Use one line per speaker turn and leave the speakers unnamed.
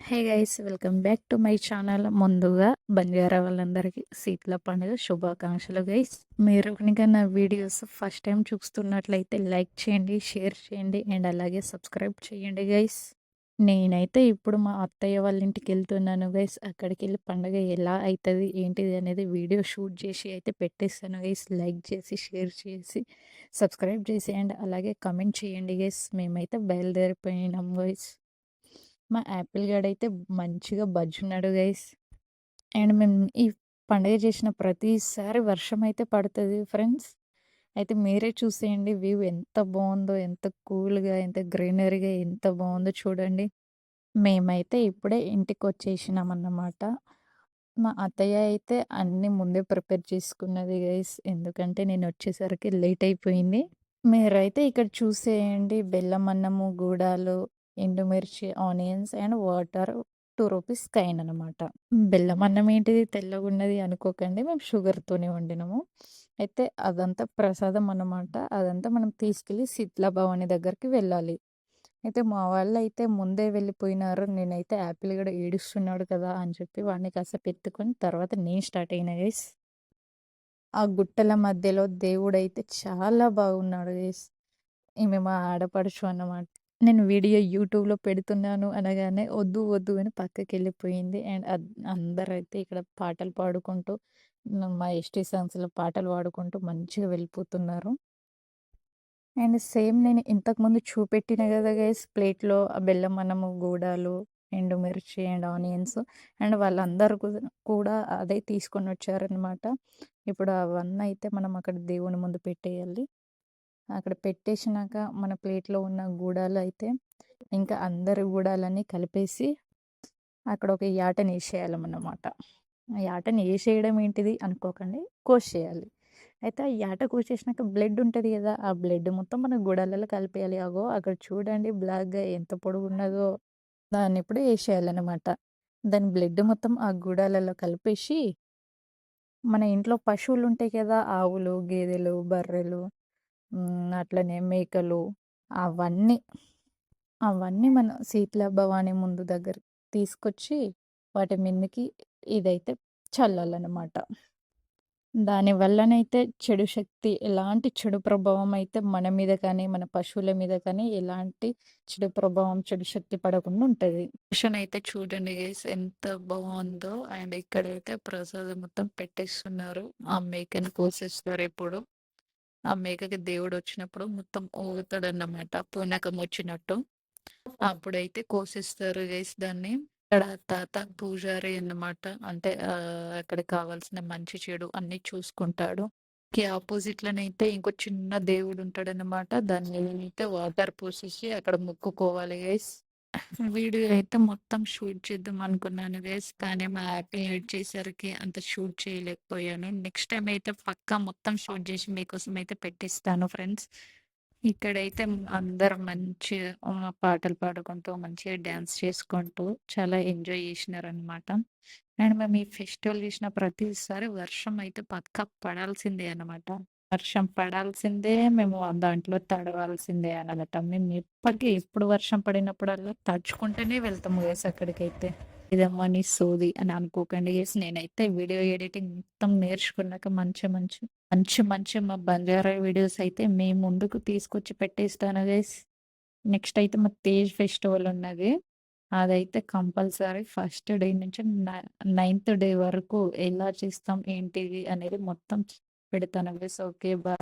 Hey guys welcome back to my channel. ముందుగా బంజారా వాళ్ళందరికీ శీతల పండుగ శుభాకాంక్షలు గైస్. మీరు కనుక నా వీడియోస్ ఫస్ట్ టైం చూస్తున్నట్లయితే లైక్ చేయండి, షేర్ చేయండి అండ్ అలాగే సబ్స్క్రైబ్ చేయండి గైస్. నేనైతే ఇప్పుడు మా అత్తయ్య వాళ్ళ ఇంటికి వెళ్తున్నాను గైస్. అక్కడికి వెళ్ళి పండుగ ఎలా అవుతుంది ఏంటిది అనేది వీడియో షూట్ చేసి అయితే పెట్టేస్తాను గైస్. లైక్ చేసి షేర్ చేసి సబ్స్క్రైబ్ చేసి అండ్ అలాగే కమెంట్ చేయండి గైస్. మేమైతే బయలుదేరిపోయినాం గైస్. మా యాపిల్ గాడైతే మంచిగా బజ్జున్నాడు గైస్. అండ్ మేము ఈ పండుగ చేసిన ప్రతిసారి వర్షం అయితే పడుతుంది ఫ్రెండ్స్. అయితే మీరే చూసేయండి వ్యూ ఎంత బాగుందో, ఎంత కూల్గా, ఎంత గ్రీనరీగా, ఎంత బాగుందో చూడండి. మేమైతే ఇప్పుడే ఇంటికి వచ్చేసినాం అన్నమాట. మా అత్తయ్య అయితే అన్నీ ముందే ప్రిపేర్ చేసుకున్నది గైస్. ఎందుకంటే నేను వచ్చేసరికి లేట్ అయిపోయింది. మీరైతే ఇక్కడ చూసేయండి బెల్లం అన్నము, గూడాలు, ఎండుమిర్చి, ఆనియన్స్ అండ్ వాటర్ 2 రూపీస్ కైన్ అనమాట. బెల్లం అన్నం ఏంటిది తెల్లగున్నది అనుకోకండి. మేము షుగర్‌తోనే వండినాము. అయితే అదంతా ప్రసాదం అన్నమాట. అదంతా మనం తీసుకెళ్ళి శీతల భవాని దగ్గరికి వెళ్ళాలి. అయితే మా వాళ్ళైతే ముందే వెళ్ళిపోయినారు. నేనైతే యాపిల్ గూడా ఏడుస్తున్నాడు కదా అని చెప్పి వాడిని కాసేపు ఎత్తుకొని తర్వాత నేను స్టార్ట్ అయినా గైస్. ఆ గుట్టల మధ్యలో దేవుడైతే చాలా బాగున్నాడు గైస్. ఈమె మా ఆడపడుచు అన్నమాట. నేను వీడియో యూట్యూబ్‌లో పెడుతున్నాను అనగానే వద్దు, వద్దు అని పక్కకెళ్ళిపోయింది. అండ్ అందరైతే ఇక్కడ పాటలు పాడుకుంటూ మా ఎస్టీ సాంగ్స్‌లో పాటలు పాడుకుంటూ మంచిగా వెళ్ళిపోతున్నారు. అండ్ సేమ్ నేను ఇంతకుముందు చూపెట్టిన కదా గైస్ ప్లేట్‌లో ఆ బెల్లం అన్నము, గూడాలు, ఎండుమిర్చి అండ్ ఆనియన్స్ అండ్ వాళ్ళందరూ కూడా అదే తీసుకొనొచ్చారనమాట. ఇప్పుడు అవన్నీ అయితే మనం అక్కడ దేవుని ముందు పెట్టేయాలి. అక్కడ పెట్టేసినాక మన ప్లేట్‌లో ఉన్న గూడాలయితే ఇంకా అందరి గూడాలన్నీ కలిపేసి అక్కడ ఒక యాటనేసేయాలమన్నమాట. ఆ యాటని ఏసేయడం ఏంటిది అనుకోకండి. కోసేయాలి. అయితే ఆ యాట కోసేసినాక బ్లడ్ ఉంటది గదా! ఆ బ్లడ్ మొత్తం మన గూడాలలో కలిపేయాలి. అగో అక్కడ చూడండి బ్లాక్‌గా ఎంత పొడుగున్నదో దాన్నిప్పుడు ఏసేయాలనమాట. దాని బ్లడ్ మొత్తం ఆ గూడాలలో కలిపేసి మన ఇంట్లో పశువులుంటాయి కదా! ఆవులు, గేదెలు, బర్రెలు, అట్లనే మేకలు అవన్నీ, అవన్నీ మన శీతల భవాని ముందు దగ్గర తీసుకొచ్చి వాటి మీదకి ఇదైతే చల్లాలనమాట. దాని వల్లనైతే చెడు శక్తి ఎలాంటి చెడు ప్రభావం అయితే మన మీద కానీ, మన పశువుల మీద కానీ ఎలాంటి చెడు ప్రభావం, చెడు శక్తి పడకుండా ఉంటది. అయితే చూడండి గైస్ ఎంత బావుందో. అండ్ ఇక్కడైతే ప్రసాదం మొత్తం పెట్టేస్తున్నారు. ఆ మేకని కోసేస్తారు ఇప్పుడు. ఆ మేకకి దేవుడొచ్చినప్పుడు మొత్తం ఊగుతాడన్నమాట పూనకం వచ్చినట్టు. అప్పుడైతే కోసేస్తారు గైస్ దాన్ని. ఇక్కడ తాత పూజారి అన్నమాట. అంటే అక్కడికి కావాల్సిన మంచి, చెడు అన్నీ చూసుకుంటాడు. ఆపోజిట్ లోనైతే ఇంకో చిన్న దేవుడు ఉంటాడన్నమాట. దాని మీదనైతే వాటర్ పోసేసి అక్కడ మొక్కుకోవాలి గైస్. వీడియో అయితే మొత్తం షూట్ చేద్దాం అనుకున్నాను గైస్. కానీ మా యాపిల్ ఏడ్చేసరికి అంత షూట్ చేయలేకపోయాను. నెక్స్ట్ టైమ్ అయితే పక్కా మొత్తం షూట్ చేసి మీకోసం అయితే పెట్టిస్తాను ఫ్రెండ్స్. ఇక్కడైతే అందరూ మంచిగా పాటలు పాడుకుంటూ, మంచిగా డాన్స్ చేసుకుంటూ చాలా ఎంజాయ్ చేసినారనమాట. అండ్ మేము ఈ ఫెస్టివల్ చేసిన ప్రతిసారి వర్షం అయితే పక్కా పడాల్సిందే అనమాట. వర్షం పడాల్సిందే. మేము దాంట్లో తడవాల్సిందే అనమాట. మేము ఎప్పటికి ఎప్పుడు వర్షం పడినప్పుడల్లా తడుచుకుంటూనే వెళ్తాము గైస్ అక్కడికైతే. ఇదమ్మా నీ సోది అని అనుకోకండి గైస్. నేనైతే వీడియో ఎడిటింగ్ మొత్తం నేర్చుకున్నాక మంచి మంచి మంచి మంచి మా బంజారా వీడియోస్ అయితే మీ ముందుకు తీసుకొచ్చి పెట్టేస్తాను గైస్. నెక్స్ట్ అయితే మా తేజ్ ఫెస్టివల్ ఉన్నది. అదైతే కంపల్సరీ ఫస్ట్ డే నుంచి నైన్త్ డే వరకు ఎలా చేస్తాం ఏంటిది అనేది మొత్తం పెడతాను గైస్. Okay bye.